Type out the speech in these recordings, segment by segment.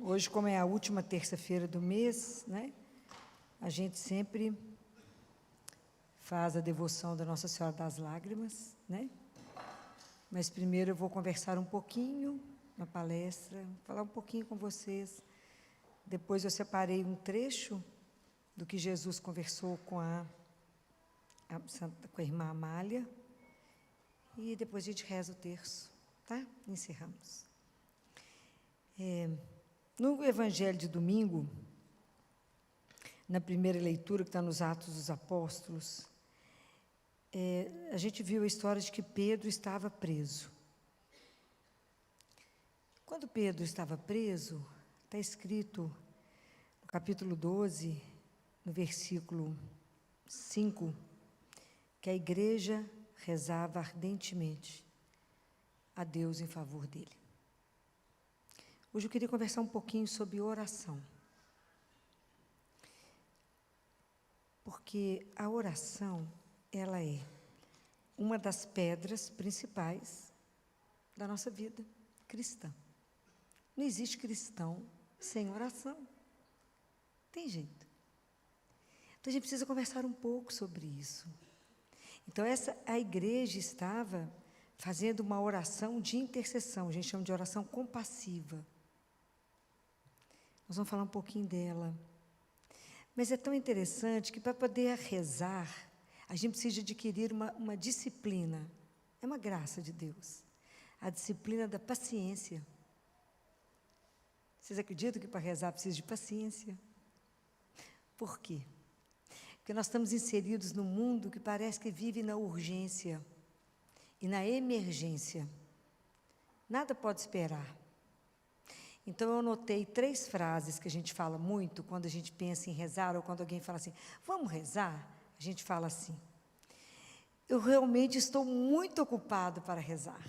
Hoje, como é a última terça-feira do mês, né, a gente sempre faz a devoção da Nossa Senhora das Lágrimas, né? Mas primeiro eu vou conversar um pouquinho na palestra, falar um pouquinho com vocês. Depois eu separei um trecho do que Jesus conversou com a irmã Amália, e depois a gente reza o terço, tá? Encerramos. No Evangelho de domingo, na primeira leitura, que está nos Atos dos Apóstolos, a gente viu a história de que Pedro estava preso. Quando Pedro estava preso, está escrito no capítulo 12, no versículo 5, que a igreja rezava ardentemente a Deus em favor dele. Hoje eu queria conversar um pouquinho sobre oração. Porque a oração, ela é uma das pedras principais da nossa vida cristã. Não existe cristão sem oração. Tem jeito. Então, a gente precisa conversar um pouco sobre isso. Então, a igreja estava fazendo uma oração de intercessão, a gente chama de oração compassiva. Nós vamos falar um pouquinho dela. Mas é tão interessante que, para poder rezar, a gente precisa adquirir uma disciplina. É uma graça de Deus. A disciplina da paciência. Vocês acreditam que para rezar precisa de paciência? Por quê? Porque nós estamos inseridos num mundo que parece que vive na urgência e na emergência. Nada pode esperar. Então, eu anotei 3 frases que a gente fala muito quando a gente pensa em rezar, ou quando alguém fala assim, vamos rezar? A gente fala assim, eu realmente estou muito ocupado para rezar.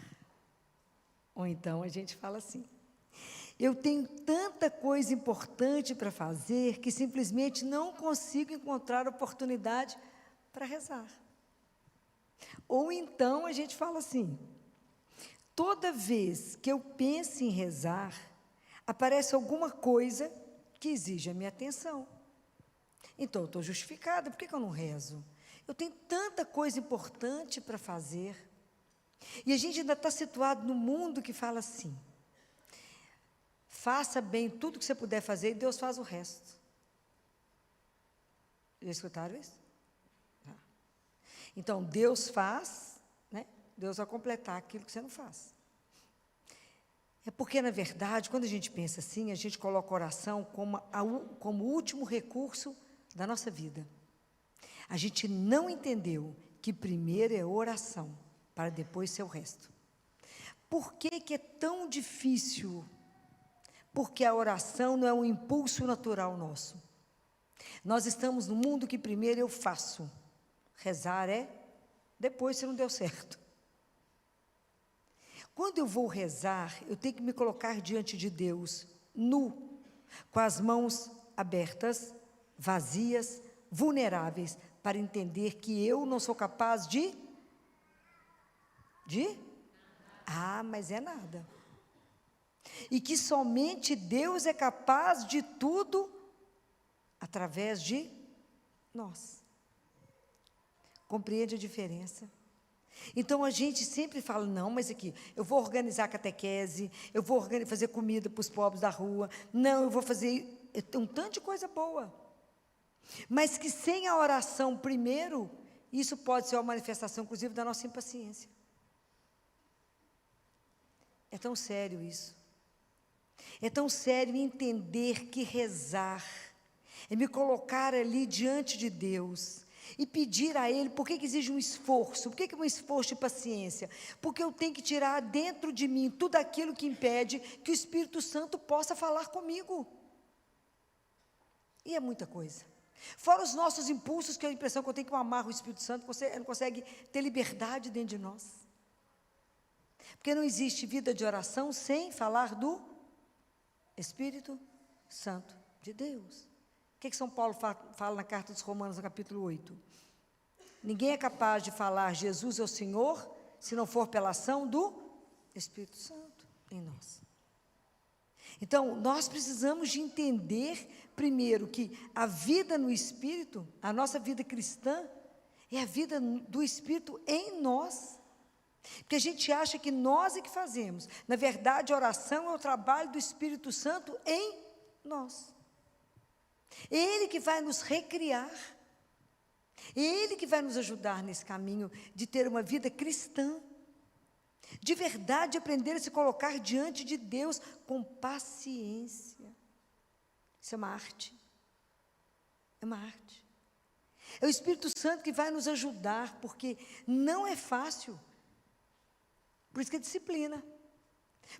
Ou então, a gente fala assim, eu tenho tanta coisa importante para fazer que simplesmente não consigo encontrar oportunidade para rezar. Ou então, a gente fala assim, toda vez que eu penso em rezar, aparece alguma coisa que exige a minha atenção. Então, eu estou justificada, por que eu não rezo? Eu tenho tanta coisa importante para fazer. E a gente ainda está situado no mundo que fala assim, faça bem tudo que você puder fazer e Deus faz o resto. Já escutaram isso? Tá. Então, Deus faz, né? Deus vai completar aquilo que você não faz. É porque, na verdade, quando a gente pensa assim, a gente coloca a oração como o último recurso da nossa vida. A gente não entendeu que primeiro é oração, para depois ser o resto. Por que é tão difícil? Porque a oração não é um impulso natural nosso. Nós estamos no mundo que primeiro eu faço. Rezar é depois, se não deu certo. Quando eu vou rezar, eu tenho que me colocar diante de Deus, nu, com as mãos abertas, vazias, vulneráveis, para entender que eu não sou capaz de? Mas é nada. E que somente Deus é capaz de tudo através de nós. Compreende a diferença? Então, a gente sempre fala, não, mas aqui, eu vou organizar a catequese, eu vou fazer comida para os pobres da rua, não, eu vou fazer um tanto de coisa boa. Mas que sem a oração primeiro, isso pode ser uma manifestação, inclusive, da nossa impaciência. É tão sério isso. É tão sério entender que rezar é me colocar ali diante de Deus e pedir a Ele, por que exige um esforço? Por que é um esforço de paciência? Porque eu tenho que tirar dentro de mim tudo aquilo que impede que o Espírito Santo possa falar comigo. E é muita coisa. Fora os nossos impulsos, que é a impressão que eu tenho que eu amarro o Espírito Santo, você não consegue ter liberdade dentro de nós. Porque não existe vida de oração sem falar do Espírito Santo de Deus. O que São Paulo fala na carta dos Romanos, no capítulo 8? Ninguém é capaz de falar Jesus é o Senhor, se não for pela ação do Espírito Santo em nós. Então, nós precisamos de entender, primeiro, que a vida no Espírito, a nossa vida cristã, é a vida do Espírito em nós. Porque a gente acha que nós é que fazemos. Na verdade, a oração é o trabalho do Espírito Santo em nós. É Ele que vai nos recriar. É Ele que vai nos ajudar nesse caminho de ter uma vida cristã. De verdade, aprender a se colocar diante de Deus com paciência. Isso é uma arte. É uma arte. É o Espírito Santo que vai nos ajudar, porque não é fácil. Por isso que é disciplina.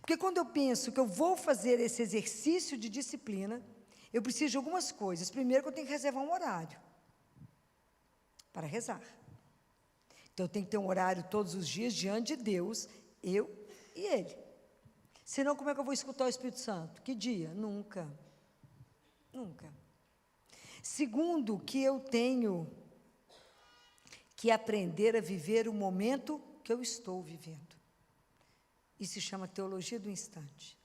Porque quando eu penso que eu vou fazer esse exercício de disciplina, eu preciso de algumas coisas. Primeiro, que eu tenho que reservar um horário para rezar. Então, eu tenho que ter um horário todos os dias diante de Deus, eu e Ele. Senão, como é que eu vou escutar o Espírito Santo? Que dia? Nunca. Nunca. Segundo, que eu tenho que aprender a viver o momento que eu estou vivendo. Isso se chama teologia do instante.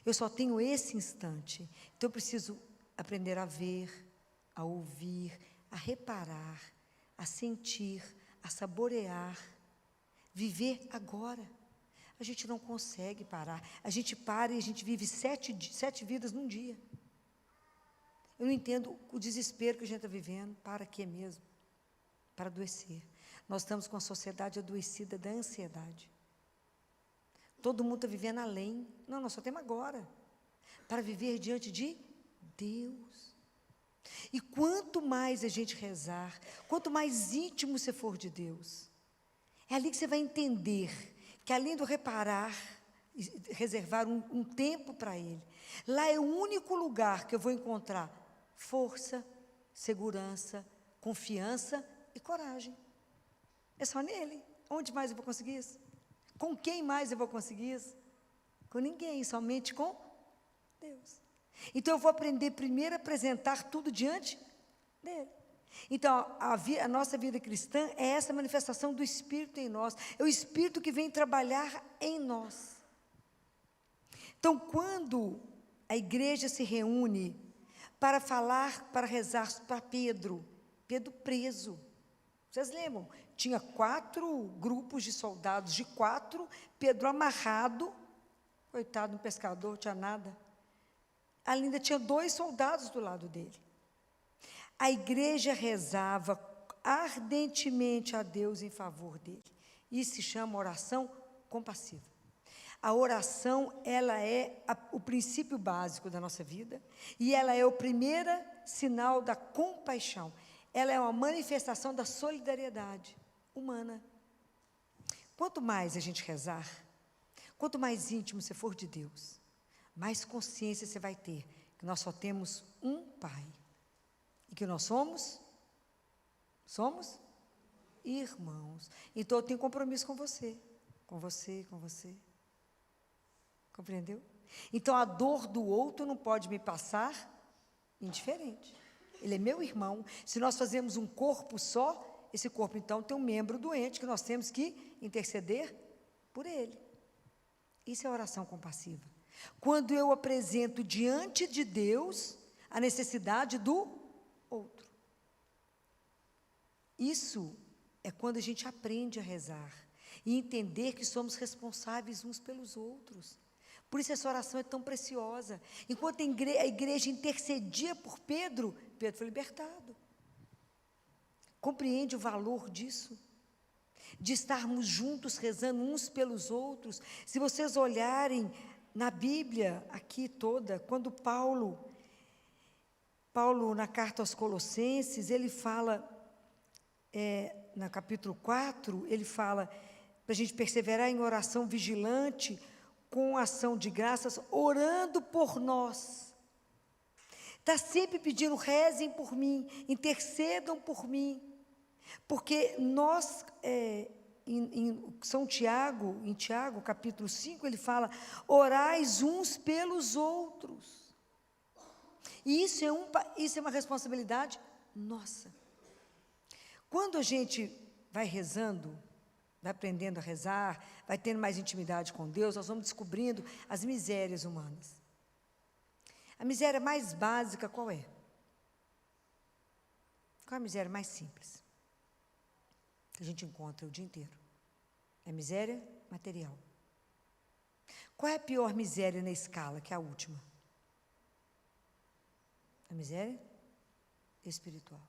Eu só tenho esse instante. Então, eu preciso aprender a ver, a ouvir, a reparar, a sentir, a saborear, viver agora. A gente não consegue parar. A gente para e a gente vive sete vidas num dia. Eu não entendo o desespero que a gente está vivendo. Para quê mesmo? Para adoecer. Nós estamos com a sociedade adoecida da ansiedade. Todo mundo está vivendo além. Não, nós só temos agora. Para viver diante de Deus. E quanto mais a gente rezar, quanto mais íntimo você for de Deus, é ali que você vai entender que, além do reparar, reservar um tempo para Ele, lá é o único lugar que eu vou encontrar força, segurança, confiança e coragem. É só nele. Onde mais eu vou conseguir isso? Com quem mais eu vou conseguir isso? Com ninguém, somente com Deus. Então, eu vou aprender primeiro a apresentar tudo diante dele. Então, a nossa vida cristã é essa manifestação do Espírito em nós. É o Espírito que vem trabalhar em nós. Então, quando a igreja se reúne para falar, para rezar para Pedro preso. Vocês lembram? Tinha 4 grupos de soldados, de 4, Pedro amarrado, coitado do pescador, não tinha nada. Ali ainda tinha 2 soldados do lado dele. A igreja rezava ardentemente a Deus em favor dele. Isso se chama oração compassiva. A oração, ela é o princípio básico da nossa vida, e ela é o primeiro sinal da compaixão. Ela é uma manifestação da solidariedade humana. Quanto mais a gente rezar, quanto mais íntimo você for de Deus, mais consciência você vai ter que nós só temos um Pai. E que nós somos irmãos. Então, eu tenho compromisso com você. Com você. Compreendeu? Então, a dor do outro não pode me passar indiferente. Ele é meu irmão. Se nós fazemos um corpo só, esse corpo, então, tem um membro doente que nós temos que interceder por ele. Isso é oração compassiva. Quando eu apresento diante de Deus a necessidade do outro. Isso é quando a gente aprende a rezar e entender que somos responsáveis uns pelos outros. Por isso essa oração é tão preciosa. Enquanto a igreja intercedia por Pedro, Pedro foi libertado. Compreende o valor disso? De estarmos juntos rezando uns pelos outros. Se vocês olharem na Bíblia aqui toda, quando Paulo, na carta aos Colossenses, ele fala, no capítulo 4, ele fala para a gente perseverar em oração vigilante, com ação de graças, orando por nós. Está sempre pedindo, rezem por mim, intercedam por mim, porque nós, em Tiago, capítulo 5, ele fala, orais uns pelos outros. E isso é uma responsabilidade nossa. Quando a gente vai rezando, vai aprendendo a rezar, vai tendo mais intimidade com Deus, nós vamos descobrindo as misérias humanas. A miséria mais básica qual é? Qual é a miséria mais simples que a gente encontra o dia inteiro? É miséria material. Qual é a pior miséria na escala, que é a última? A miséria espiritual.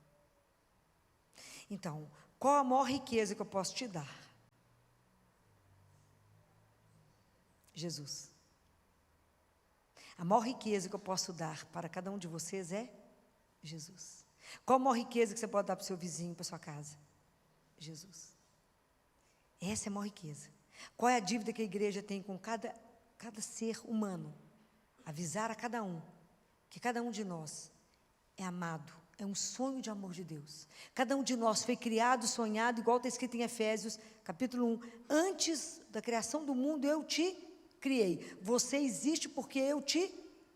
Então, qual a maior riqueza que eu posso te dar? Jesus. A maior riqueza que eu posso dar para cada um de vocês é Jesus. Qual a maior riqueza que você pode dar para o seu vizinho, para a sua casa? Jesus. Essa é a maior riqueza. Qual é a dívida que a igreja tem com cada ser humano? Avisar a cada um que cada um de nós é amado, é um sonho de amor de Deus. Cada um de nós foi criado, sonhado, igual está escrito em Efésios, capítulo 1. Antes da criação do mundo, eu te criei. Você existe porque eu te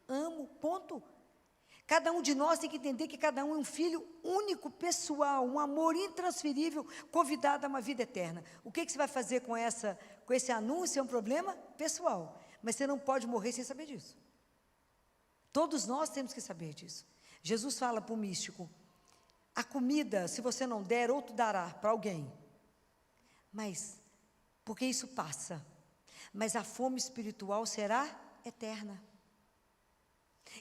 amo, ponto. Cada um de nós tem que entender que cada um é um filho único, pessoal, um amor intransferível, convidado a uma vida eterna. O que você vai fazer com esse anúncio é um problema pessoal, mas você não pode morrer sem saber disso. Todos nós temos que saber disso. Jesus fala para o místico, a comida, se você não der, outro dará para alguém. Mas, porque isso passa, mas a fome espiritual será eterna.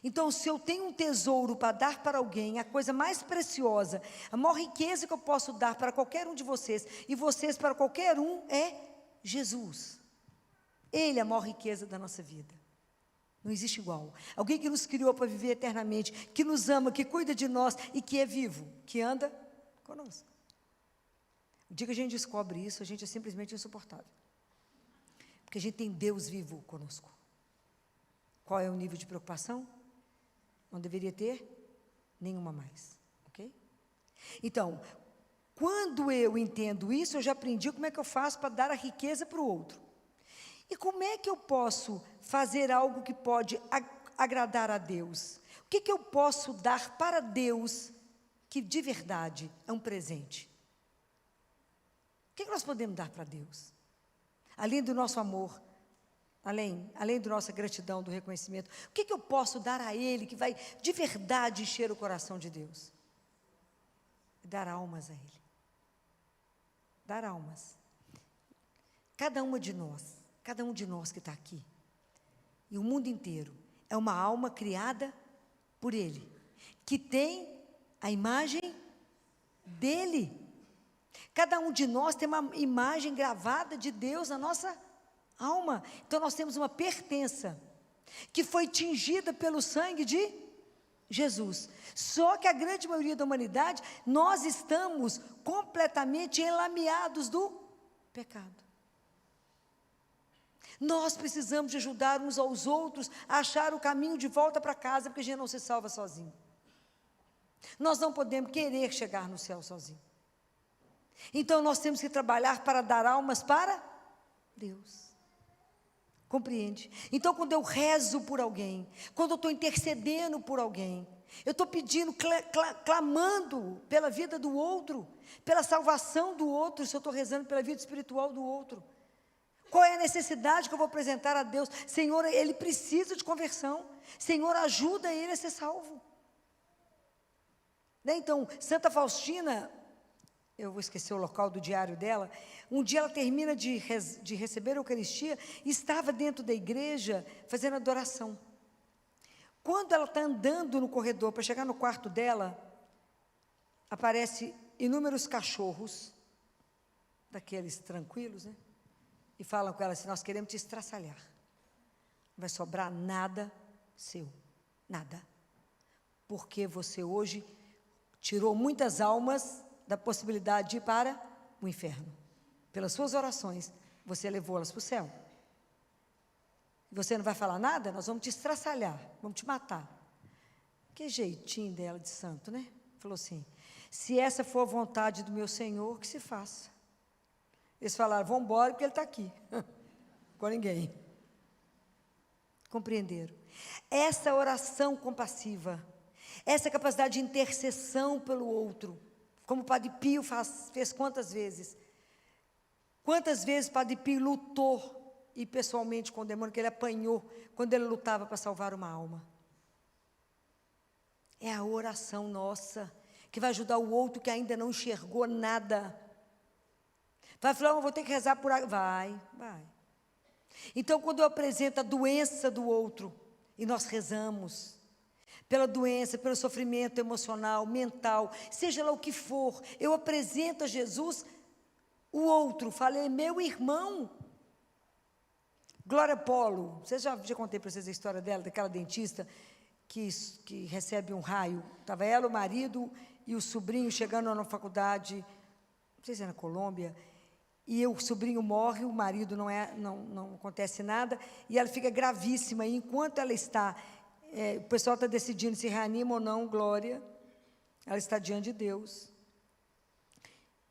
Então, se eu tenho um tesouro para dar para alguém, a coisa mais preciosa, a maior riqueza que eu posso dar para qualquer um de vocês, e vocês para qualquer um, é Jesus. Ele é a maior riqueza da nossa vida. Não existe igual. Alguém que nos criou para viver eternamente, que nos ama, que cuida de nós e que é vivo, que anda conosco. O dia que a gente descobre isso, a gente é simplesmente insuportável. Porque a gente tem Deus vivo conosco. Qual é o nível de preocupação? Não deveria ter nenhuma mais, ok? Então, quando eu entendo isso, eu já aprendi como é que eu faço para dar a riqueza para o outro. E como é que eu posso fazer algo que pode agradar a Deus? O que eu posso dar para Deus que de verdade é um presente? O que nós podemos dar para Deus? Além do nosso amor, além da nossa gratidão, do reconhecimento, o que eu posso dar a Ele que vai de verdade encher o coração de Deus? Dar almas a Ele. Dar almas. Cada um de nós que está aqui, e o mundo inteiro, é uma alma criada por Ele, que tem a imagem dEle. Cada um de nós tem uma imagem gravada de Deus na nossa alma. Então nós temos uma pertença que foi tingida pelo sangue de Jesus. Só que a grande maioria da humanidade, nós estamos completamente enlameados do pecado. Nós precisamos de ajudar uns aos outros a achar o caminho de volta para casa, porque a gente não se salva sozinho. Nós não podemos querer chegar no céu sozinho. Então nós temos que trabalhar para dar almas para Deus. Compreende? Então, quando eu rezo por alguém, quando eu estou intercedendo por alguém, eu estou pedindo, clamando pela vida do outro, pela salvação do outro, se eu estou rezando pela vida espiritual do outro. Qual é a necessidade que eu vou apresentar a Deus? Senhor, ele precisa de conversão. Senhor, ajuda ele a ser salvo. Então, Santa Faustina, eu vou esquecer o local do diário dela, um dia ela termina de receber a Eucaristia e estava dentro da igreja fazendo adoração. Quando ela está andando no corredor para chegar no quarto dela, aparece inúmeros cachorros, daqueles tranquilos, né? E falam com ela assim, nós queremos te estraçalhar. Não vai sobrar nada seu, nada. Porque você hoje tirou muitas almas da possibilidade de ir para o inferno. Pelas suas orações, você levou-las para o céu. Você não vai falar nada? Nós vamos te estraçalhar, vamos te matar. Que jeitinho dela de santo, né? Falou assim, se essa for a vontade do meu Senhor, que se faça. Eles falaram, vamos embora porque ele está aqui. Com ninguém. Compreenderam? Essa oração compassiva, essa capacidade de intercessão pelo outro, como o Padre Pio fez quantas vezes? Quantas vezes o Padre Pio lutou, e pessoalmente com o demônio, que ele apanhou, quando ele lutava para salvar uma alma? É a oração nossa, que vai ajudar o outro que ainda não enxergou nada. Vai falar, eu vou ter que rezar por... Vai. Então, quando eu apresento a doença do outro, e nós rezamos pela doença, pelo sofrimento emocional, mental, seja lá o que for, eu apresento a Jesus o outro, falei, meu irmão. Glória Polo, vocês já contei para vocês a história dela, daquela dentista que recebe um raio. Estava ela, o marido e o sobrinho chegando na faculdade, não sei se é na Colômbia, e o sobrinho morre, o marido não acontece nada, e ela fica gravíssima, e enquanto ela está, o pessoal está decidindo se reanima ou não, Glória, ela está diante de Deus.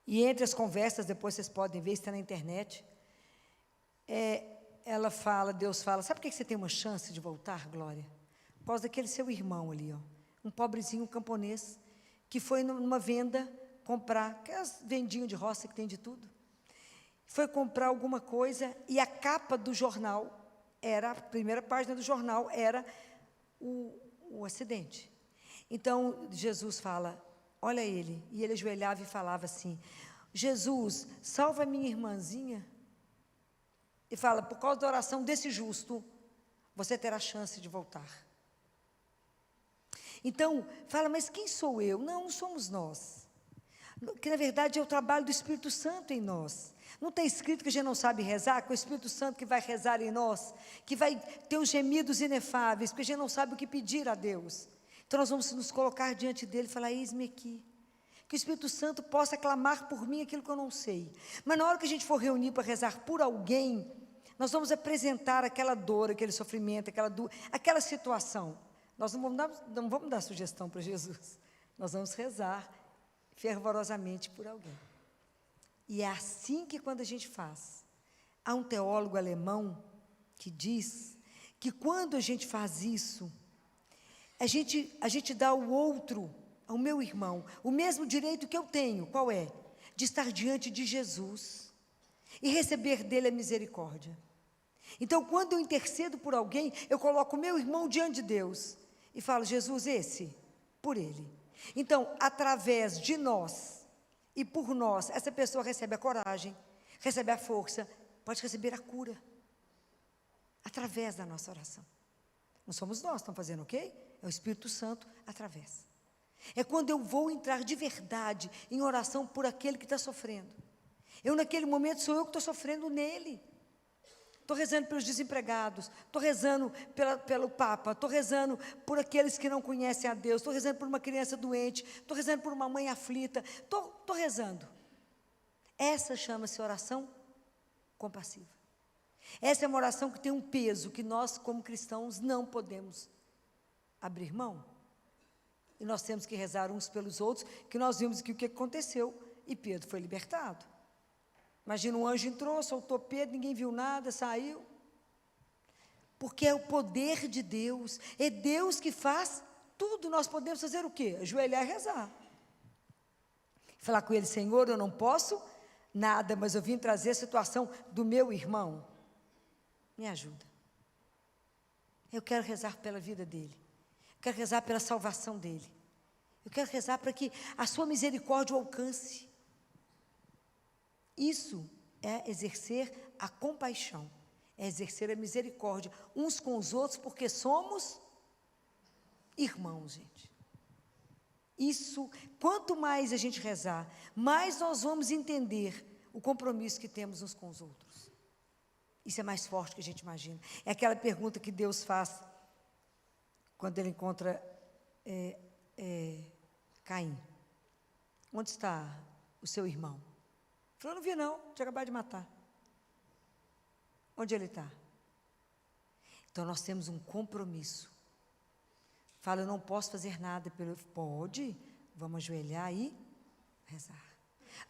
E entre as conversas, depois vocês podem ver, está na internet, ela fala, Deus fala, sabe por que você tem uma chance de voltar, Glória? Por causa daquele seu irmão ali, ó, um pobrezinho camponês, que foi numa venda comprar, aquelas vendinhas de roça que tem de tudo. Foi comprar alguma coisa e a capa do jornal, a primeira página do jornal era o acidente. Então, Jesus fala, olha ele, e ele ajoelhava e falava assim, Jesus, salva minha irmãzinha. E fala, por causa da oração desse justo, você terá chance de voltar. Então, fala, mas quem sou eu? Não somos nós. Que, na verdade, é o trabalho do Espírito Santo em nós. Não está escrito que a gente não sabe rezar, que é o Espírito Santo que vai rezar em nós, que vai ter os gemidos inefáveis, porque a gente não sabe o que pedir a Deus. Então, nós vamos nos colocar diante dele e falar, eis-me aqui. Que o Espírito Santo possa clamar por mim aquilo que eu não sei. Mas na hora que a gente for reunir para rezar por alguém, nós vamos apresentar aquela dor, aquele sofrimento, aquela situação. Nós não vamos dar sugestão para Jesus. Nós vamos rezar fervorosamente por alguém. E é assim que quando a gente faz. Há um teólogo alemão que diz que quando a gente faz isso, a gente dá ao outro, ao meu irmão, o mesmo direito que eu tenho, qual é? De estar diante de Jesus e receber dele a misericórdia. Então, quando eu intercedo por alguém, eu coloco o meu irmão diante de Deus e falo, Jesus, por ele. Então, através de nós e por nós, essa pessoa recebe a coragem, recebe a força, pode receber a cura. Através da nossa oração. Não somos nós que estamos fazendo, ok? É o Espírito Santo através. É quando eu vou entrar de verdade em oração por aquele que está sofrendo. Eu, naquele momento, sou eu que estou sofrendo nele. Estou rezando pelos desempregados, estou rezando pelo Papa, estou rezando por aqueles que não conhecem a Deus, estou rezando por uma criança doente, estou rezando por uma mãe aflita, estou rezando. Essa chama-se oração compassiva. Essa é uma oração que tem um peso que nós, como cristãos, não podemos abrir mão. E nós temos que rezar uns pelos outros, que nós vimos que o que aconteceu, e Pedro foi libertado. Imagina, um anjo entrou, soltou Pedro, ninguém viu nada, saiu. Porque é o poder de Deus, é Deus que faz tudo. Nós podemos fazer o quê? Ajoelhar e rezar. Falar com ele, Senhor, eu não posso nada, mas eu vim trazer a situação do meu irmão. Me ajuda. Eu quero rezar pela vida dele. Eu quero rezar pela salvação dele. Eu quero rezar para que a sua misericórdia o alcance. Isso é exercer a compaixão, é exercer a misericórdia uns com os outros, porque somos irmãos, gente. Isso, quanto mais a gente rezar, mais nós vamos entender o compromisso que temos uns com os outros. Isso é mais forte do que a gente imagina. É aquela pergunta que Deus faz quando ele encontra Caim. Onde está o seu irmão? Ele falou, não vi não, tinha acabado de matar. Onde ele está? Então, nós temos um compromisso. Fala, eu não posso fazer nada pelo... Pode, vamos ajoelhar e rezar.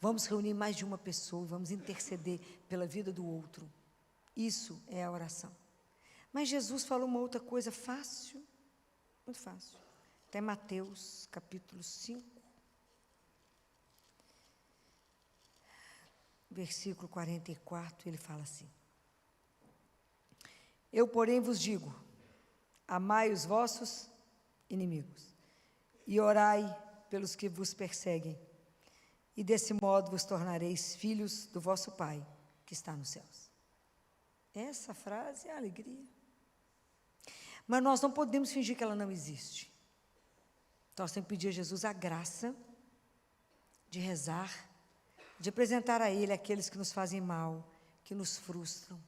Vamos reunir mais de uma pessoa, vamos interceder pela vida do outro. Isso é a oração. Mas Jesus falou uma outra coisa fácil, muito fácil. Até Mateus, capítulo 5. Versículo 44, ele fala assim: eu, porém, vos digo, amai os vossos inimigos. e orai pelos que vos perseguem, e desse modo vos tornareis filhos do vosso Pai, que está nos céus. Essa frase é alegria. Mas nós não podemos fingir que ela não existe. Então, nós temos que pedir a Jesus a graça de rezar, de apresentar a Ele aqueles que nos fazem mal, que nos frustram,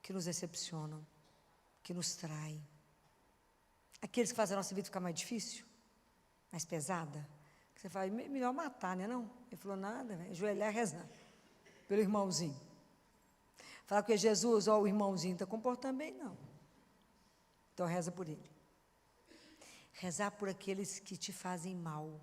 que nos decepcionam, que nos traem. Aqueles que fazem a nossa vida ficar mais difícil, mais pesada. Que você fala, melhor matar, né? Não? Ele falou, nada, né? Ajoelhar e rezar pelo irmãozinho. Falar que Jesus, ó, o irmãozinho está comportando bem, não. Então reza por ele. Rezar por aqueles que te fazem mal.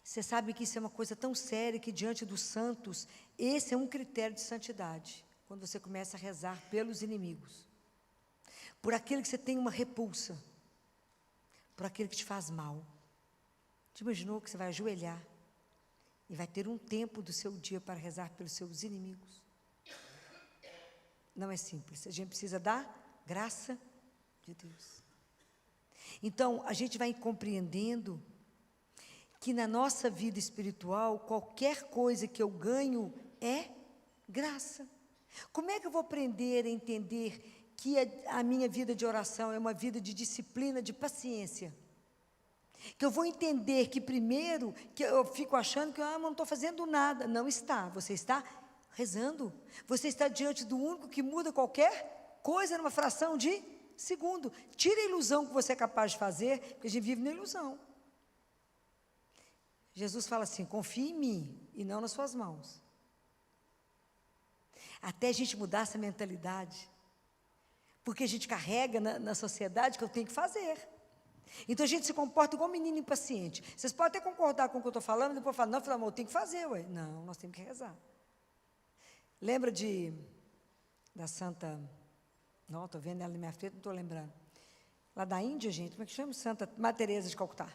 Você sabe que isso é uma coisa tão séria que diante dos santos, esse é um critério de santidade. Quando você começa a rezar pelos inimigos. Por aquele que você tem uma repulsa. Por aquele que te faz mal. Você imaginou que você vai ajoelhar e vai ter um tempo do seu dia para rezar pelos seus inimigos? Não é simples. A gente precisa da graça de Deus. Então, a gente vai compreendendo que na nossa vida espiritual, qualquer coisa que eu ganho é graça. Como é que eu vou aprender a entender que a minha vida de oração é uma vida de disciplina, de paciência? Que eu vou entender que primeiro, que eu fico achando que eu não estou fazendo nada. Não está, você está rezando. Você está diante do único que muda qualquer coisa numa fração de segundo. Tira a ilusão que você é capaz de fazer, porque a gente vive na ilusão. Jesus fala assim, confie em mim e não nas suas mãos. Até a gente mudar essa mentalidade. Porque a gente carrega na sociedade que eu tenho que fazer. Então a gente se comporta igual um menino impaciente. Vocês podem até concordar com o que eu estou falando, depois falar, não, amor, eu tenho que fazer, ué. Não, nós temos que rezar. Lembra da Santa, não, estou vendo ela na minha frente, não estou lembrando. Lá da Índia, gente, como é que chama? Santa Madre Teresa de Calcutá.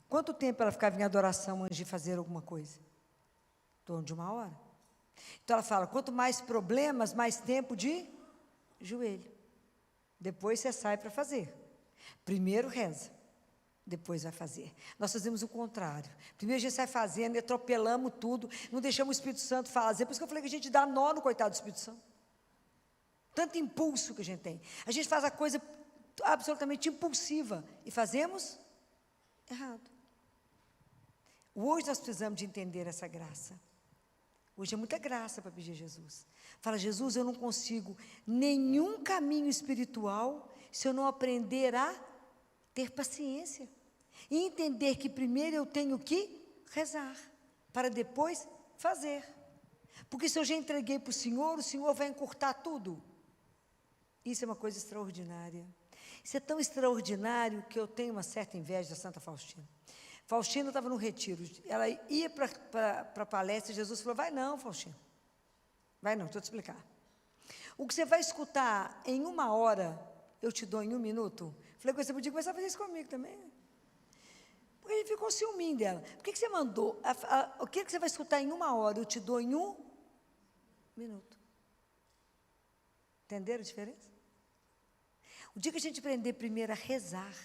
Quanto tempo ela ficava em adoração antes de fazer alguma coisa? Em torno de 1 hora. Então ela fala, quanto mais problemas, mais tempo de joelho. Depois você sai para fazer. Primeiro reza, depois vai fazer. Nós fazemos o contrário. Primeiro a gente sai fazendo, atropelamos tudo, não deixamos o Espírito Santo fazer. Por isso que eu falei que a gente dá nó no coitado do Espírito Santo. Tanto impulso que a gente tem. A gente faz a coisa absolutamente impulsiva e fazemos errado. Hoje nós precisamos de entender essa graça. Hoje é muita graça para pedir a Jesus. Fala, Jesus, eu não consigo nenhum caminho espiritual se eu não aprender a ter paciência. E entender que primeiro eu tenho que rezar, para depois fazer. Porque se eu já entreguei para o Senhor vai encurtar tudo. Isso é uma coisa extraordinária. Isso é tão extraordinário que eu tenho uma certa inveja da Santa Faustina. Faustina estava no retiro, ela ia para a palestra, Jesus falou, vai não, Faustina, vai não, deixa eu te explicar. O que você vai escutar em 1 hora, eu te dou em 1 minuto. Falei, você podia começar a fazer isso comigo também. Porque ele ficou ciúminho dela. Por que você mandou? O que você vai escutar em 1 hora, eu te dou em 1 minuto. Entenderam a diferença? O dia que a gente aprender primeiro a rezar,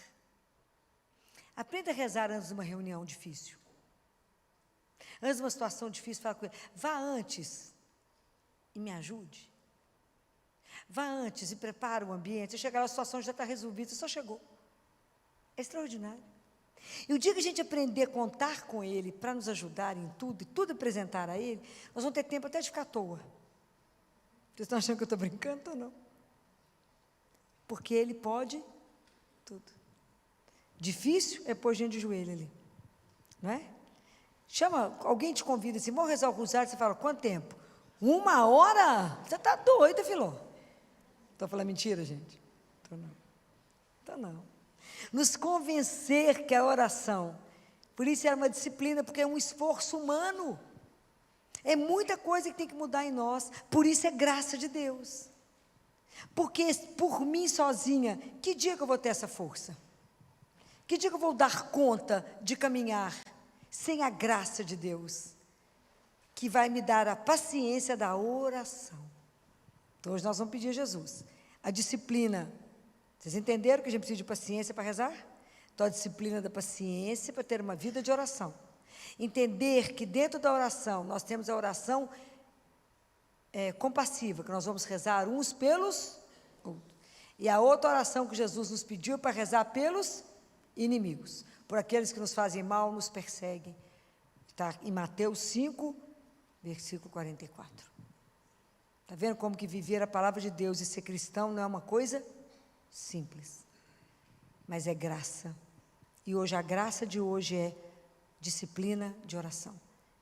aprenda a rezar antes de uma reunião difícil. Antes de uma situação difícil, fala com ele. Vá antes e me ajude. Vá antes e prepara o ambiente. Você chegar lá, a situação já está resolvida, você só chegou. É extraordinário. E o dia que a gente aprender a contar com ele para nos ajudar em tudo, e tudo apresentar a ele, nós vamos ter tempo até de ficar à toa. Vocês estão achando que eu estou brincando ou não? Porque ele pode tudo. Difícil é pôr gente de joelho ali, não é? Chama, alguém te convida assim, vamos rezar o rosário, você fala, quanto tempo? 1 hora? Você está doida, filó. Estou falando mentira, gente? Estou não. Estou não. Nos convencer que a oração, por isso é uma disciplina, porque é um esforço humano. É muita coisa que tem que mudar em nós, por isso é graça de Deus. Porque por mim sozinha, que dia que eu vou ter essa força? Que dia que eu vou dar conta de caminhar sem a graça de Deus, que vai me dar a paciência da oração? Então, hoje nós vamos pedir a Jesus a disciplina. Vocês entenderam que a gente precisa de paciência para rezar? Então, a disciplina da paciência para ter uma vida de oração. Entender que dentro da oração, nós temos a oração compassiva, que nós vamos rezar uns pelos outros. E a outra oração que Jesus nos pediu é para rezar pelos inimigos, por aqueles que nos fazem mal, nos perseguem. Está em Mateus 5, versículo 44. Está vendo como que viver a palavra de Deus e ser cristão não é uma coisa simples, mas é graça. E hoje, a graça de hoje é disciplina de oração.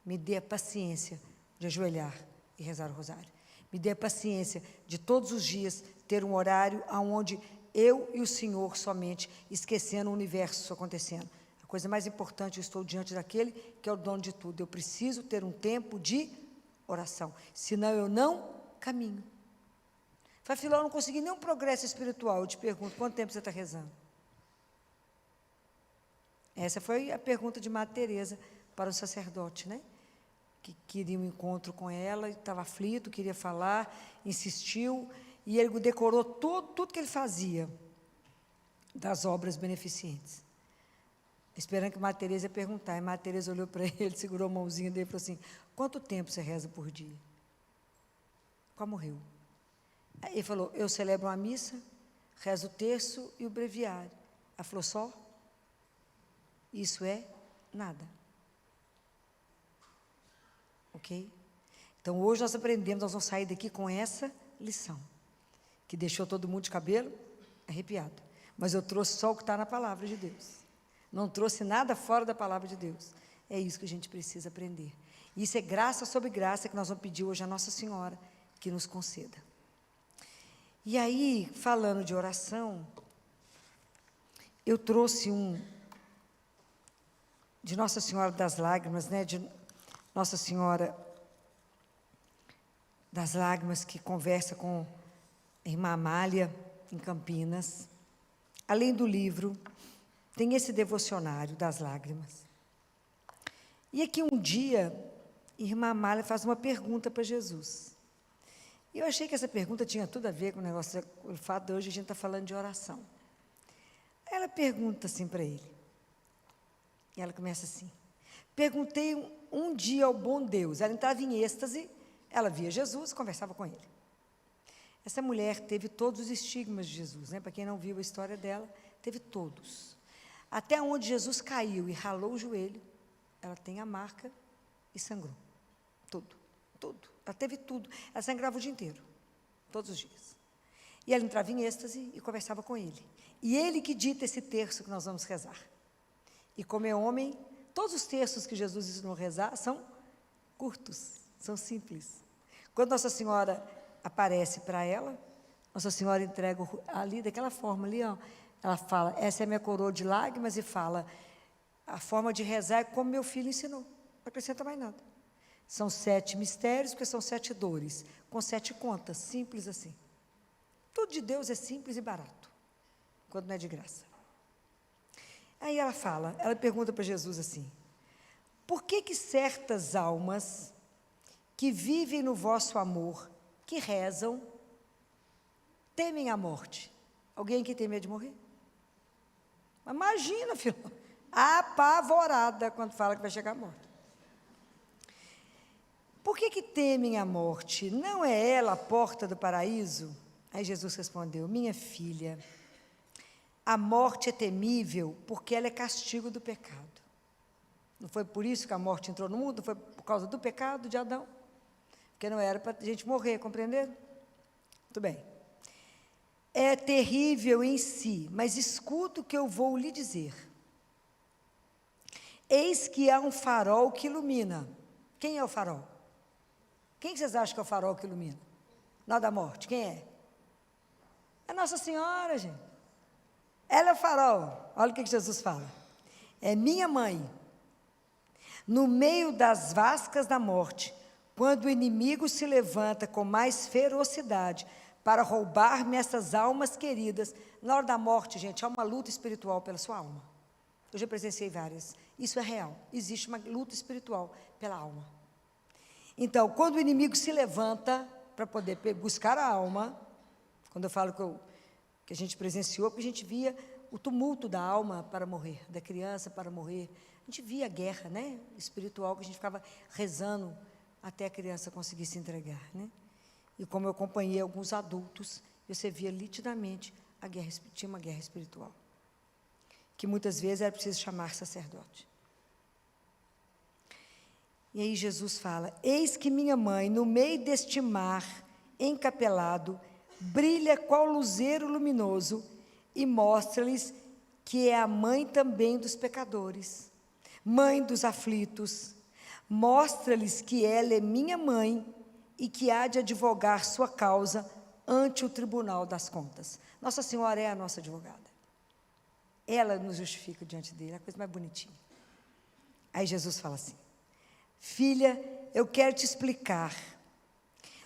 Me dê a paciência de ajoelhar e rezar o rosário. Me dê a paciência de todos os dias ter um horário onde eu e o Senhor somente, esquecendo o universo acontecendo. A coisa mais importante, eu estou diante daquele que é o dono de tudo. Eu preciso ter um tempo de oração, senão eu não caminho. Fala, Filó, eu não consegui nenhum progresso espiritual. Eu te pergunto, quanto tempo você está rezando? Essa foi a pergunta de Madre Teresa para o sacerdote, né? Que queria um encontro com ela, estava aflito, queria falar, insistiu, e ele decorou tudo que ele fazia das obras beneficentes, esperando que Madre Teresa ia perguntar. E Madre Teresa olhou para ele, segurou a mãozinha dele e falou assim, quanto tempo você reza por dia? Qual morreu? Aí ele falou, eu celebro uma missa, rezo o terço e o breviário. Ela falou, só? Isso é nada. Ok? Então, hoje nós aprendemos, nós vamos sair daqui com essa lição, que deixou todo mundo de cabelo arrepiado. Mas eu trouxe só o que está na palavra de Deus. Não trouxe nada fora da palavra de Deus. É isso que a gente precisa aprender. E isso é graça sobre graça que nós vamos pedir hoje a Nossa Senhora que nos conceda. E aí, falando de oração, eu trouxe de Nossa Senhora das Lágrimas, né? De Nossa Senhora das Lágrimas, que conversa com a irmã Amália, em Campinas. Além do livro, tem esse devocionário das lágrimas. E aqui um dia, a irmã Amália faz uma pergunta para Jesus. E eu achei que essa pergunta tinha tudo a ver com o fato de hoje a gente estar falando de oração. Ela pergunta assim para ele. E ela começa assim. Perguntei um dia ao bom Deus. Ela entrava em êxtase, ela via Jesus, conversava com ele. Essa mulher teve todos os estigmas de Jesus, né? Para quem não viu a história dela, teve todos. Até onde Jesus caiu e ralou o joelho, ela tem a marca e sangrou. Tudo. Ela teve tudo. Ela sangrava o dia inteiro, todos os dias. E ela entrava em êxtase e conversava com ele. E ele que dita esse terço que nós vamos rezar. E como é homem, todos os terços que Jesus ensinou a rezar são curtos, são simples. Quando Nossa Senhora aparece para ela, Nossa Senhora entrega ali, daquela forma ali, ó, ela fala, essa é a minha coroa de lágrimas, e fala, a forma de rezar é como meu filho ensinou, não acrescenta mais nada. São 7 mistérios, porque são 7 dores, com 7 contas, simples assim. Tudo de Deus é simples e barato, quando não é de graça. Aí ela pergunta para Jesus assim, por que certas almas que vivem no vosso amor, que rezam, temem a morte? Alguém que tem medo de morrer? Imagina, filho, apavorada quando fala que vai chegar a morte. Por que temem a morte? Não é ela a porta do paraíso? Aí Jesus respondeu, minha filha, a morte é temível porque ela é castigo do pecado. Não foi por isso que a morte entrou no mundo? Foi por causa do pecado de Adão? Porque não era para a gente morrer, compreenderam? Muito bem. É terrível em si, mas escuta o que eu vou lhe dizer. Eis que há um farol que ilumina. Quem é o farol? Quem vocês acham que é o farol que ilumina? Na hora da morte, quem é? É Nossa Senhora, gente. Ela é o farol. Olha o que Jesus fala. É minha mãe. No meio das vascas da morte, quando o inimigo se levanta com mais ferocidade para roubar-me essas almas queridas, na hora da morte, gente, há uma luta espiritual pela sua alma. Eu já presenciei várias. Isso é real. Existe uma luta espiritual pela alma. Então, quando o inimigo se levanta para poder buscar a alma, quando eu falo que a gente presenciou, porque a gente via o tumulto da alma para morrer, da criança para morrer. A gente via a guerra, né, espiritual, que a gente ficava rezando até a criança conseguir se entregar, né? E como eu acompanhei alguns adultos, você via nitidamente a guerra, tinha uma guerra espiritual, que muitas vezes era preciso chamar sacerdote. E aí Jesus fala: eis que minha mãe, no meio deste mar encapelado, brilha qual luzeiro luminoso, e mostra-lhes que é a mãe também dos pecadores, mãe dos aflitos. Mostra-lhes que ela é minha mãe e que há de advogar sua causa ante o tribunal das contas. Nossa Senhora é a nossa advogada. Ela nos justifica diante dele, é a coisa mais bonitinha. Aí Jesus fala assim: filha, eu quero te explicar.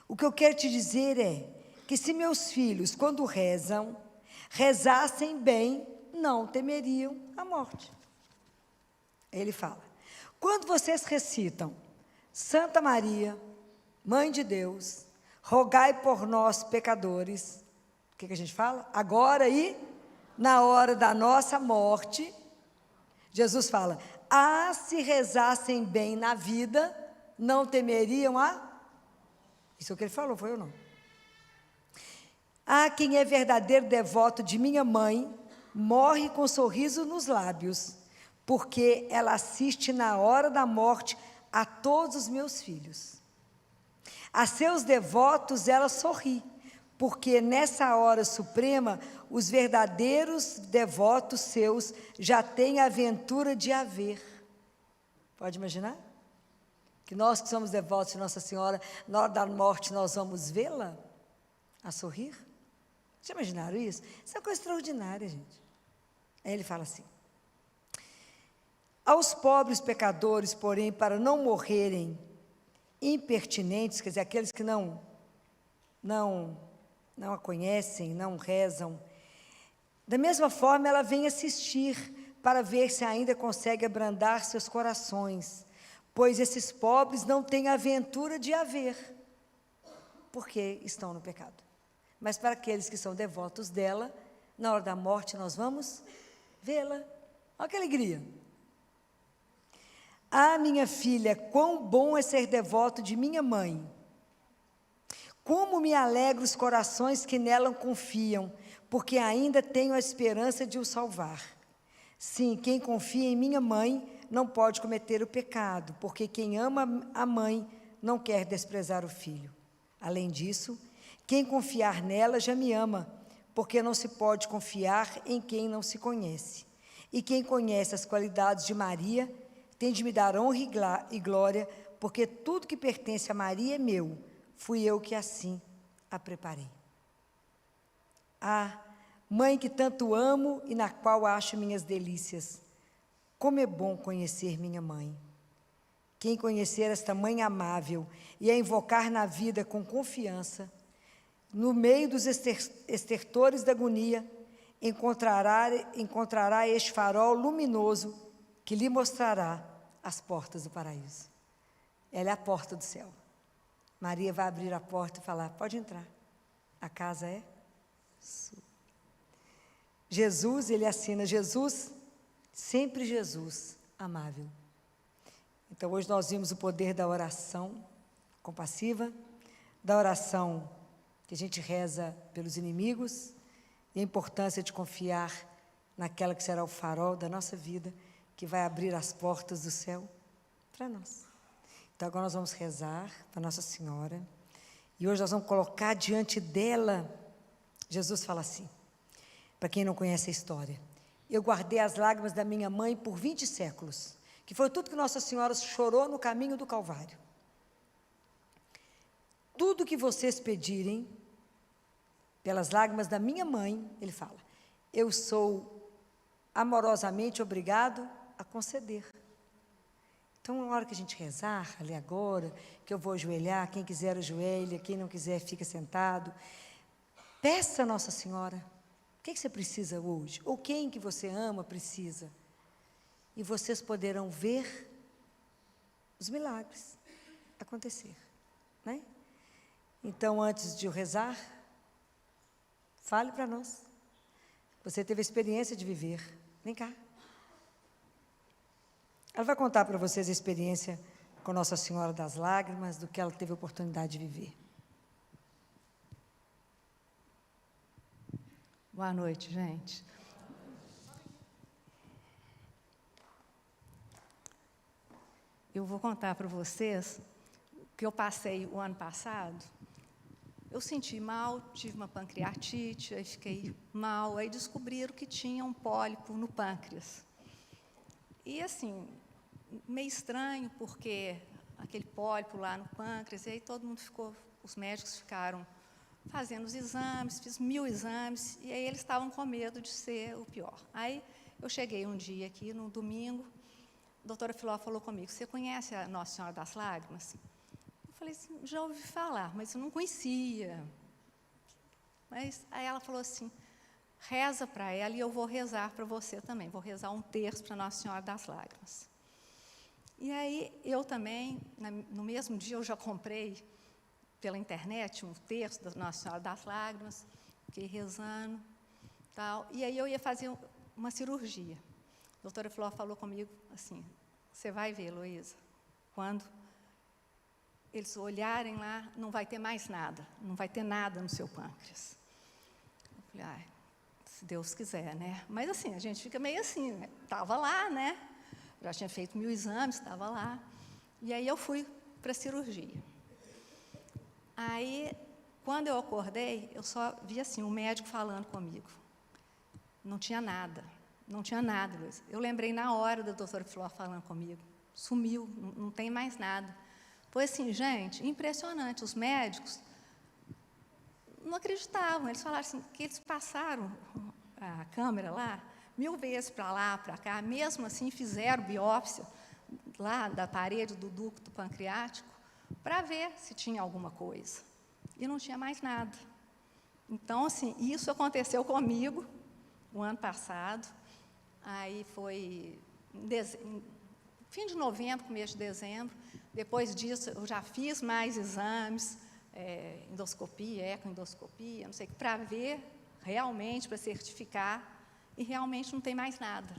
O que eu quero te dizer é que se meus filhos, quando rezam, rezassem bem, não temeriam a morte. Ele fala: quando vocês recitam Santa Maria, Mãe de Deus, rogai por nós pecadores, o que a gente fala? Agora e na hora da nossa morte. Jesus fala: ah, se rezassem bem na vida, não temeriam a... Isso é o que ele falou, foi ou não? Ah, quem é verdadeiro devoto de minha mãe, morre com sorriso nos lábios, porque ela assiste na hora da morte a todos os meus filhos. A seus devotos ela sorri, porque nessa hora suprema, os verdadeiros devotos seus já têm a aventura de a ver. Pode imaginar? Que nós que somos devotos de Nossa Senhora, na hora da morte nós vamos vê-la a sorrir? Já imaginaram isso? Isso é uma coisa extraordinária, gente. Aí ele fala assim: aos pobres pecadores, porém, para não morrerem impertinentes, quer dizer, aqueles que não a conhecem, não rezam, da mesma forma ela vem assistir para ver se ainda consegue abrandar seus corações, pois esses pobres não têm a aventura de a ver, porque estão no pecado. Mas para aqueles que são devotos dela, na hora da morte nós vamos vê-la. Olha que alegria! Ah, minha filha, quão bom é ser devoto de minha mãe! Como me alegra os corações que nela confiam, porque ainda tenho a esperança de o salvar. Sim, quem confia em minha mãe não pode cometer o pecado, porque quem ama a mãe não quer desprezar o filho. Além disso, quem confiar nela já me ama, porque não se pode confiar em quem não se conhece. E quem conhece as qualidades de Maria tem de me dar honra e glória, porque tudo que pertence a Maria é meu. Fui eu que assim a preparei. Ah, mãe que tanto amo e na qual acho minhas delícias, como é bom conhecer minha mãe. Quem conhecer esta mãe amável e a invocar na vida com confiança, no meio dos estertores da agonia, encontrará este farol luminoso que lhe mostrará as portas do paraíso. Ela é a porta do céu. Maria vai abrir a porta e falar: pode entrar, a casa é sua. Jesus, ele assina Jesus, sempre Jesus, amável. Então, hoje nós vimos o poder da oração compassiva, da oração que a gente reza pelos inimigos, e a importância de confiar naquela que será o farol da nossa vida, que vai abrir as portas do céu para nós. Então, agora nós vamos rezar para Nossa Senhora, e hoje nós vamos colocar diante dela. Jesus fala assim, para quem não conhece a história: eu guardei as lágrimas da minha mãe por 20 séculos, que foi tudo que Nossa Senhora chorou no caminho do Calvário. Tudo que vocês pedirem, pelas lágrimas da minha mãe, ele fala, eu sou amorosamente obrigado a conceder. Então, na hora que a gente rezar, ali agora, que eu vou ajoelhar, quem quiser ajoelha, quem não quiser fica sentado, peça a Nossa Senhora, o que você precisa hoje? Ou quem que você ama precisa? E vocês poderão ver os milagres acontecer, né? Então, antes de eu rezar, fale para nós. Você teve a experiência de viver. Vem cá. Ela vai contar para vocês a experiência com Nossa Senhora das Lágrimas, do que ela teve a oportunidade de viver. Boa noite, gente. Eu vou contar para vocês o que eu passei o ano passado. Eu senti mal, tive uma pancreatite, aí fiquei mal, aí descobriram que tinha um pólipo no pâncreas. E, assim, meio estranho, porque aquele pólipo lá no pâncreas, e aí todo mundo ficou, os médicos ficaram fazendo os exames, fiz 1000 exames, e aí eles estavam com medo de ser o pior. Aí eu cheguei um dia aqui, no domingo, a doutora Filó falou comigo, você conhece a Nossa Senhora das Lágrimas? Eu falei assim, já ouvi falar, mas eu não conhecia. Mas aí ela falou assim, reza para ela e eu vou rezar para você também, vou rezar um terço para Nossa Senhora das Lágrimas. E aí eu também, no mesmo dia eu já comprei pela internet um terço da Nossa Senhora das Lágrimas, fiquei rezando, tal, e aí eu ia fazer uma cirurgia. A doutora Flor falou comigo assim, você vai ver, Heloísa, quando eles olharem lá, não vai ter mais nada, não vai ter nada no seu pâncreas. Eu falei, ai, se Deus quiser, né? Mas assim, a gente fica meio assim, né? Estava lá, né? Já tinha feito 1000 exames, estava lá. E aí eu fui para a cirurgia. Aí, quando eu acordei, eu só vi assim, o médico falando comigo. Não tinha nada, Luiz. Eu lembrei na hora da doutora Flor falando comigo. Sumiu, não tem mais nada. Foi assim, gente, impressionante. Os médicos não acreditavam. Eles falaram assim, que eles passaram a câmera lá, 1000 vezes para lá, para cá, mesmo assim fizeram biópsia lá da parede do ducto pancreático, para ver se tinha alguma coisa. E não tinha mais nada. Então, assim, isso aconteceu comigo o ano passado. Aí foi em fim de novembro, começo de dezembro. Depois disso, eu já fiz mais exames, endoscopia, ecoendoscopia, não sei, para ver realmente, para certificar, e realmente não tem mais nada.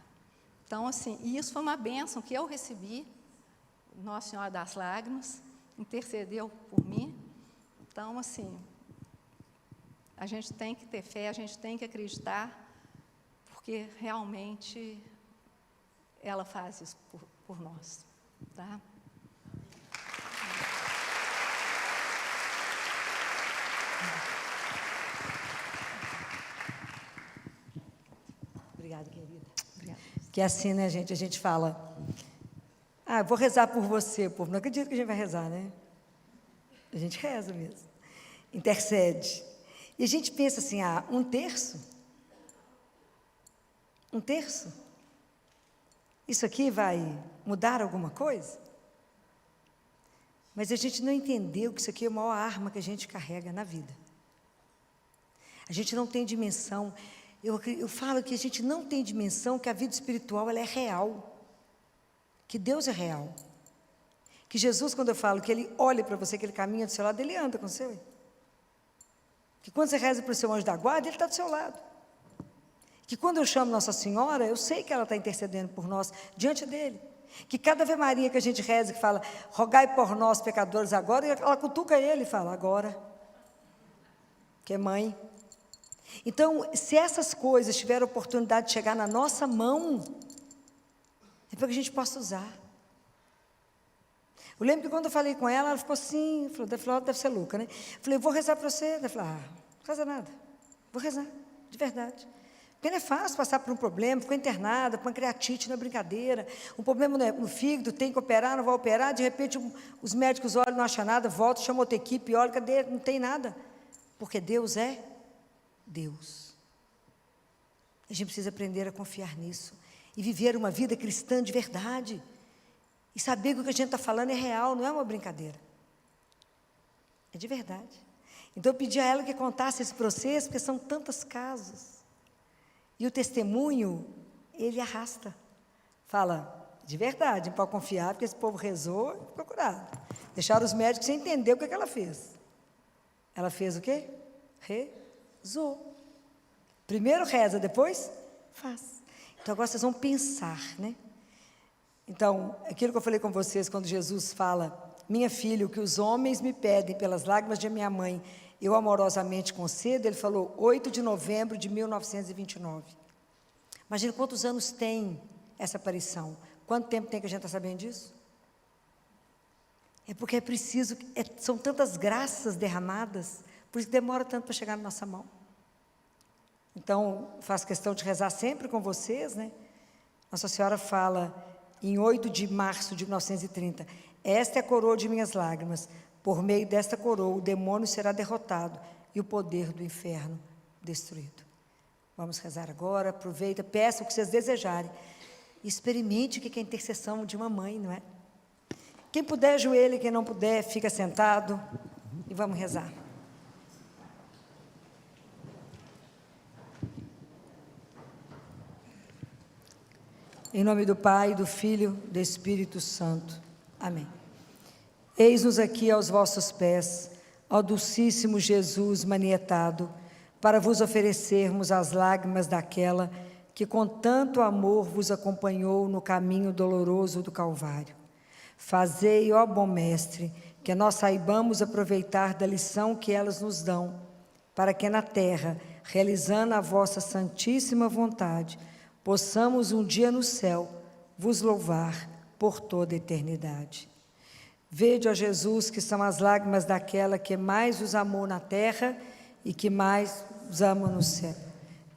Então, assim, isso foi uma bênção que eu recebi, Nossa Senhora das Lágrimas, intercedeu por mim. Então, assim, a gente tem que ter fé, a gente tem que acreditar, porque realmente ela faz isso por nós, tá? Obrigada, querida. Obrigada. Que assim, né, gente? A gente fala, vou rezar por você, povo. Não acredito que a gente vai rezar, né? A gente reza mesmo. Intercede. E a gente pensa assim, um terço? Um terço? Isso aqui vai mudar alguma coisa? Mas a gente não entendeu que isso aqui é a maior arma que a gente carrega na vida. A gente não tem dimensão. Eu falo que a gente não tem dimensão que a vida espiritual ela é real. Que Deus é real. Que Jesus, quando eu falo que Ele olha para você, que Ele caminha do seu lado, Ele anda com você. Que quando você reza para o seu anjo da guarda, Ele está do seu lado. Que quando eu chamo Nossa Senhora, eu sei que ela está intercedendo por nós, diante dEle. Que cada Ave Maria que a gente reza, que fala, rogai por nós, pecadores, agora, ela cutuca Ele e fala, agora. Que é mãe. Então, se essas coisas tiverem oportunidade de chegar na nossa mão, é para que a gente possa usar. Eu lembro que quando eu falei com ela, ela ficou assim, falou, deve ser louca, né? Falei, vou rezar para você. Ela falou, não reza nada, vou rezar, de verdade. Porque não é fácil passar por um problema, ficou internada, pancreatite, não é brincadeira, um problema no fígado, tem que operar, não vai operar, de repente os médicos olham, não acham nada, voltam, chamam outra equipe, olha, cadê? Não tem nada. Porque Deus é Deus. A gente precisa aprender a confiar nisso e viver uma vida cristã de verdade e saber que o que a gente está falando é real, não é uma brincadeira, é de verdade. Então eu pedi a ela que contasse esse processo, porque são tantos casos e o testemunho ele arrasta, fala de verdade, não pode confiar, porque esse povo rezou e ficou curado. Deixaram os médicos sem entender o que ela fez. Ela fez o quê? Rezou. Primeiro reza, depois faz. Então agora vocês vão pensar, né? Então, aquilo que eu falei com vocês quando Jesus fala: minha filha, o que os homens me pedem pelas lágrimas de minha mãe, eu amorosamente concedo. Ele falou 8 de novembro de 1929. Imagina quantos anos tem essa aparição. Quanto tempo tem que a gente está sabendo disso? É porque é preciso, são tantas graças derramadas, por isso demora tanto para chegar na nossa mão. Então, faço questão de rezar sempre com vocês, né? Nossa Senhora fala em 8 de março de 1930, esta é a coroa de minhas lágrimas, por meio desta coroa o demônio será derrotado e o poder do inferno destruído. Vamos rezar agora, aproveita, peça o que vocês desejarem, experimente o que é a intercessão de uma mãe, não é? Quem puder, ajoelhe, quem não puder, fica sentado e vamos rezar. Em nome do Pai, do Filho, do Espírito Santo. Amém. Eis-nos aqui aos vossos pés, ó Dulcíssimo Jesus manietado, para vos oferecermos as lágrimas daquela que com tanto amor vos acompanhou no caminho doloroso do Calvário. Fazei, ó bom Mestre, que nós saibamos aproveitar da lição que elas nos dão, para que na terra, realizando a vossa santíssima vontade, possamos um dia no céu vos louvar por toda a eternidade. Vede, ó Jesus, que são as lágrimas daquela que mais os amou na terra e que mais os ama no céu.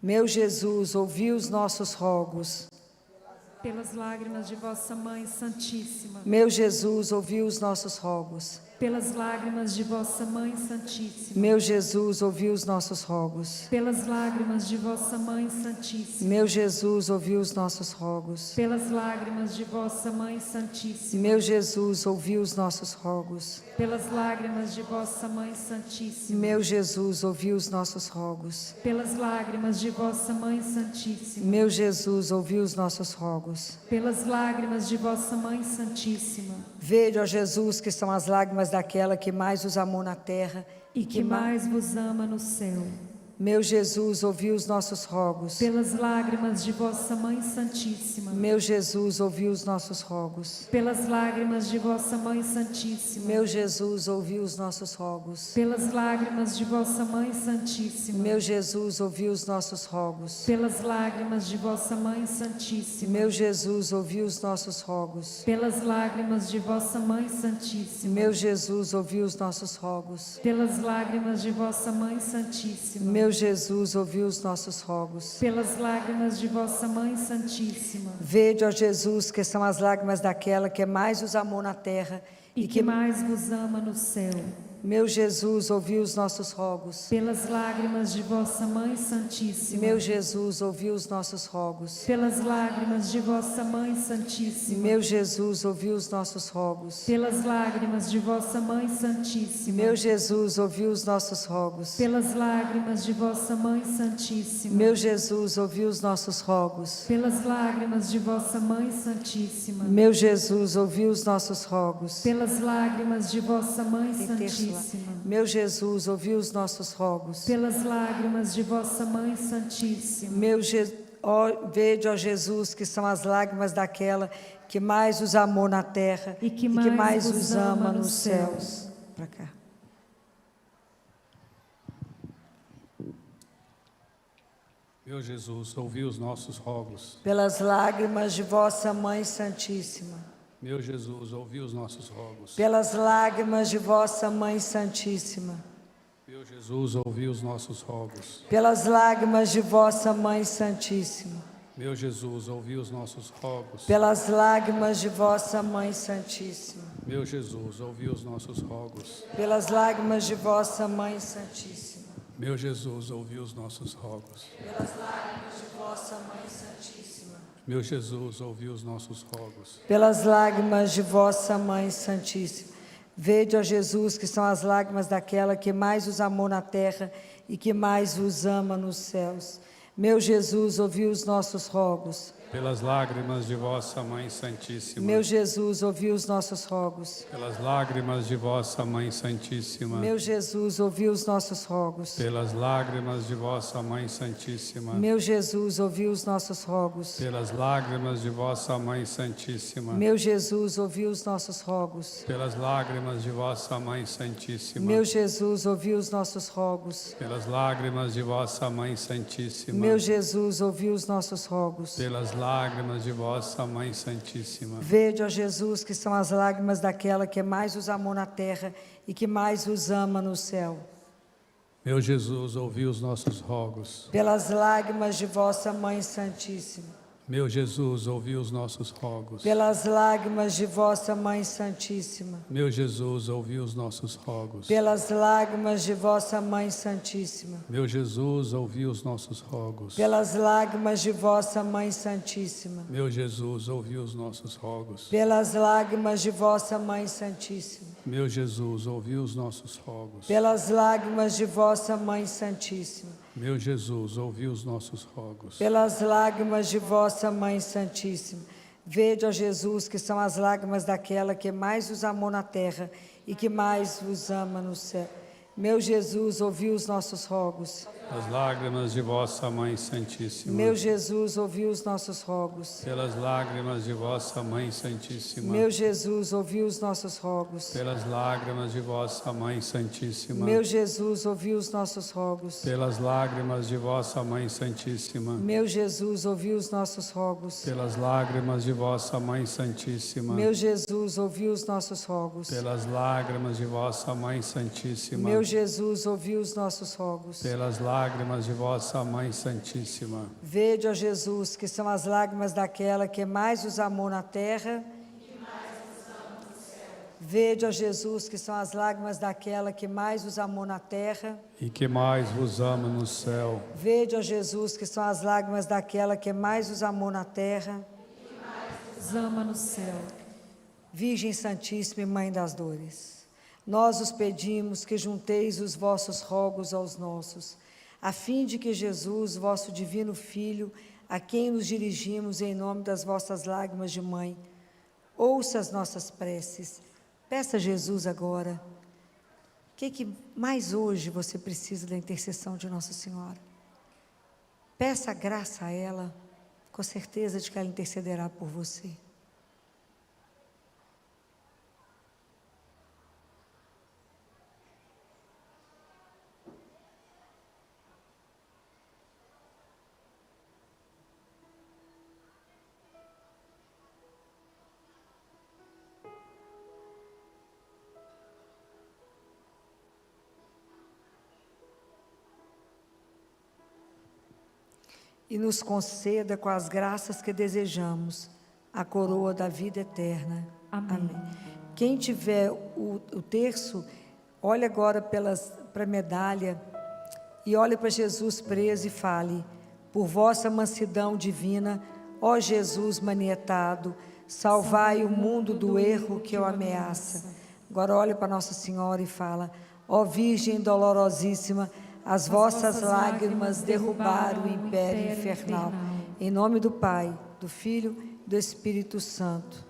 Meu Jesus, ouvi os nossos rogos. Pelas lágrimas de vossa Mãe Santíssima. Meu Jesus, ouvi os nossos rogos. Pelas lágrimas de vossa Mãe Santíssima. Meu Jesus, ouvi os nossos rogos. Pelas lágrimas de vossa Mãe Santíssima. Meu Jesus, ouvi os nossos rogos. Pelas lágrimas de vossa Mãe Santíssima. Meu Jesus, ouvi os nossos rogos. Pelas lágrimas de vossa Mãe Santíssima. Meu Jesus, ouvi os nossos rogos. Pelas lágrimas de vossa Mãe Santíssima. Meu Jesus, ouvi os nossos rogos. Pelas lágrimas de vossa Mãe Santíssima. Vede, ó Jesus, que são as lágrimas daquela que mais os amou na terra e que mais vos ama no céu. Meu Jesus, ouvi os nossos rogos. Pelas lágrimas de vossa Mãe Santíssima. Meu Jesus, ouvi os nossos rogos. Pelas lágrimas de vossa Mãe Santíssima. Meu Jesus, ouvi os nossos rogos. Pelas lágrimas de vossa Mãe Santíssima. Meu Jesus, ouvi os nossos rogos. Pelas lágrimas de vossa Mãe Santíssima. Meu Jesus, ouvi os nossos rogos. Pelas lágrimas de vossa Mãe Santíssima. Meu Jesus, ouvi os nossos rogos. Pelas lágrimas de vossa Mãe Santíssima. Meu Jesus, ouvi os nossos rogos. Pelas lágrimas de vossa Mãe Santíssima. Vede, ó Jesus, que são as lágrimas daquela que mais os amou na terra e que mais vos ama no céu. Meu Jesus, ouvi os nossos rogos. Pelas lágrimas de vossa Mãe Santíssima. Meu Jesus, ouvi os nossos rogos. Pelas lágrimas de vossa Mãe Santíssima. Meu Jesus, ouvi os nossos rogos. Pelas lágrimas de vossa Mãe Santíssima. Meu Jesus, ouvi os nossos rogos. Pelas lágrimas de vossa Mãe Santíssima. Meu Jesus, ouvi os nossos rogos. Pelas lágrimas de vossa Mãe Santíssima. Meu Jesus, ouvi os nossos rogos. Pelas lágrimas de vossa Mãe Santíssima. Meu Jesus, ouvi os nossos rogos. Pelas lágrimas de vossa Mãe Santíssima. Vede, ó Jesus, que são as lágrimas daquela que mais os amou na terra e que mais os ama nos céus. Para cá. Meu Jesus, ouvi os nossos rogos. Pelas lágrimas de vossa Mãe Santíssima. Meu Jesus, ouvi os nossos rogos. Pelas lágrimas de vossa Mãe Santíssima. Meu Jesus, ouvi os nossos rogos. Pelas lágrimas de vossa Mãe Santíssima. Meu Jesus, ouvi os nossos rogos. Pelas lágrimas de vossa Mãe Santíssima. Meu Jesus, ouvi os nossos rogos. Pelas lágrimas de vossa Mãe Santíssima. Meu Jesus, ouvi os nossos rogos. Pelas lágrimas de vossa Mãe Santíssima. Meu Jesus, ouvi os nossos rogos. Pelas lágrimas de vossa Mãe Santíssima. Vede, ó Jesus, que são as lágrimas daquela que mais os amou na terra e que mais os ama nos céus. Meu Jesus, ouvi os nossos rogos. pelas lágrimas de vossa Mãe Santíssima, Meu Jesus, ouvi os nossos rogos. pelas lágrimas de vossa Mãe Santíssima, Meu Jesus, ouvi os nossos rogos. pelas lágrimas de vossa Mãe Santíssima, Meu Jesus, ouvi os nossos rogos. pelas lágrimas de vossa Mãe Santíssima, Meu Jesus, ouvi os nossos rogos. pelas lágrimas de vossa Mãe Santíssima, Meu Jesus, ouvi os nossos rogos. pelas lágrimas de vossa Mãe Santíssima, Meu Jesus, ouvi os nossos rogos. pelas lágrimas de vossa Mãe Santíssima. Vede, ó Jesus, que são as lágrimas daquela que mais os amou na terra e que mais os ama no céu. Meu Jesus, ouvi os nossos rogos. Pelas lágrimas de vossa Mãe Santíssima. Meu Jesus, ouvi os nossos rogos. Pelas lágrimas de vossa Mãe Santíssima. Meu Jesus, ouvi os nossos rogos. Pelas lágrimas de vossa Mãe Santíssima. Meu Jesus, ouvi os nossos rogos. Pelas lágrimas de vossa Mãe Santíssima. Meu Jesus, ouvi os nossos rogos. Pelas lágrimas de vossa Mãe Santíssima. Meu Jesus, ouvi os nossos rogos. Pelas lágrimas de vossa Mãe Santíssima. Meu Jesus, ouvi os nossos rogos. Pelas lágrimas de vossa Mãe Santíssima. Vede, ó Jesus, que são as lágrimas daquela que mais os amou na terra e que mais vos ama no céu. Meu Jesus, ouvi os nossos rogos. As lágrimas de vossa Mãe Santíssima. Meu Jesus, ouvi os nossos rogos. Pelas lágrimas de vossa Mãe Santíssima. Meu Jesus, ouvi os nossos rogos. Pelas lágrimas de vossa Mãe Santíssima. Meu Jesus, ouvi os nossos rogos. Pelas lágrimas de vossa Mãe Santíssima. Meu Jesus, ouvi os nossos rogos. Pelas lágrimas de vossa Mãe Santíssima. Meu Jesus, ouvi os nossos rogos. Pelas lágrimas de vossa Mãe Santíssima. Meu Jesus, ouvi os nossos rogos. Pelas lágrimas de vossa Mãe Santíssima. Vede, ó Jesus, que são as lágrimas daquela que mais os amou na terra. Vede, ó Jesus, que são as lágrimas daquela que mais os amou na terra. E que mais vos ama no céu. Vede, ó Jesus, que são as lágrimas daquela que mais os amou na terra. Os ama no céu. Virgem Santíssima e Mãe das Dores, nós os pedimos que junteis os vossos rogos aos nossos, a fim de que Jesus, vosso divino Filho, a quem nos dirigimos em nome das vossas lágrimas de mãe, ouça as nossas preces. Peça a Jesus agora. O que mais hoje você precisa da intercessão de Nossa Senhora? Peça a graça a ela, com certeza de que ela intercederá por você. E nos conceda com as graças que desejamos a coroa da vida eterna. Amém. Quem tiver o terço, olhe agora para a medalha e olhe para Jesus preso e fale: por vossa mansidão divina, ó Jesus manietado, salvai o mundo do erro que o ameaça. Agora olhe para Nossa Senhora e fala: ó Virgem dolorosíssima, as vossas lágrimas derrubaram o império infernal. Em nome do Pai, do Filho e do Espírito Santo.